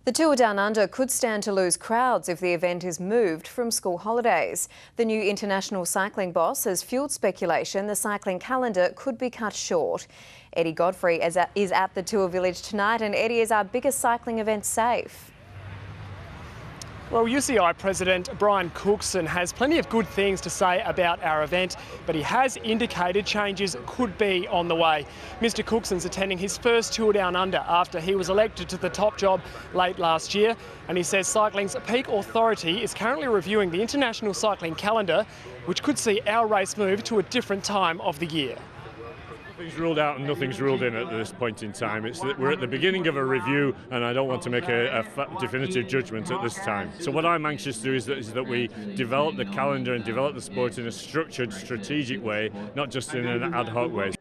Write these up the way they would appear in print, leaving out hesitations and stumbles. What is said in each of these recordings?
The Tour Down Under could stand to lose crowds if the event is moved from school holidays. The new international cycling boss has fuelled speculation the cycling calendar could be cut short. Eddie Godfrey is at the Tour Village tonight, and Eddie, is our biggest cycling event safe? Well, UCI President Brian Cookson has plenty of good things to say about our event, but he has indicated changes could be on the way. Mr Cookson's attending his first Tour Down Under after he was elected to the top job late last year, and he says cycling's peak authority is currently reviewing the international cycling calendar, which could see our race move to a different time of the year. Nothing's ruled out and nothing's ruled in at this point in time. It's that we're at the beginning of a review, and I don't want to make a definitive judgment at this time. So what I'm anxious to do is that we develop the calendar and develop the sport in a structured, strategic way, not just in an ad hoc way.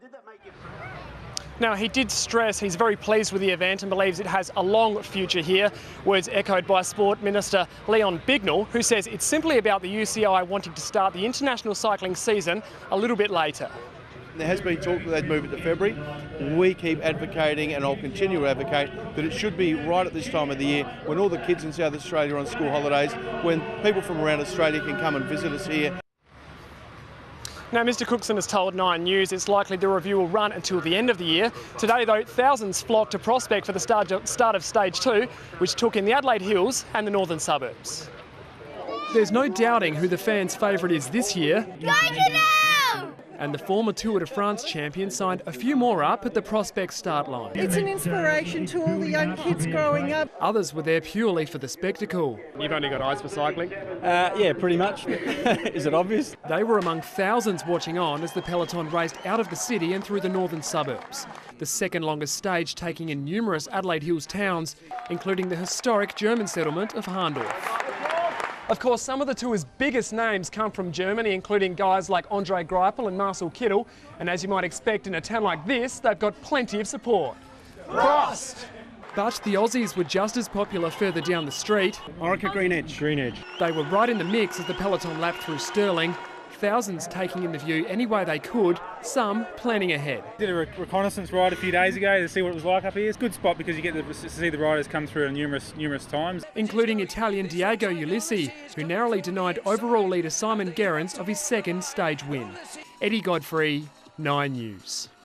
Now, he did stress he's very pleased with the event and believes it has a long future here. Words echoed by Sport Minister Leon Bignell, who says it's simply about the UCI wanting to start the international cycling season a little bit later. There has been talk that they'd move it to February. We keep advocating, and I'll continue to advocate, that it should be right at this time of the year when all the kids in South Australia are on school holidays, when people from around Australia can come and visit us here. Now, Mr Cookson has told Nine News it's likely the review will run until the end of the year. Today, though, thousands flocked to Prospect for the start of Stage 2, which took in the Adelaide Hills and the northern suburbs. There's no doubting who the fans' favourite is this year. And the former Tour de France champion signed a few more up at the Prospect start line. It's an inspiration to all the young kids growing up. Others were there purely for the spectacle. You've only got eyes for cycling? Yeah, pretty much. Is it obvious? They were among thousands watching on as the peloton raced out of the city and through the northern suburbs. The second longest stage taking in numerous Adelaide Hills towns, including the historic German settlement of Harndorf. Of course, some of the tour's biggest names come from Germany, including guys like Andre Greipel and Marcel Kittel. And as you might expect in a town like this, they've got plenty of support. Prost! But the Aussies were just as popular further down the street. Orica Green Edge. Green Edge. They were right in the mix as the peloton lapped through Stirling. Thousands taking in the view any way they could, some planning ahead. Did a reconnaissance ride a few days ago to see what it was like up here. It's a good spot because you get to see the riders come through numerous times. Including Italian Diego Ulissi, who narrowly denied overall leader Simon Gerrans of his second stage win. Eddie Godfrey, Nine News.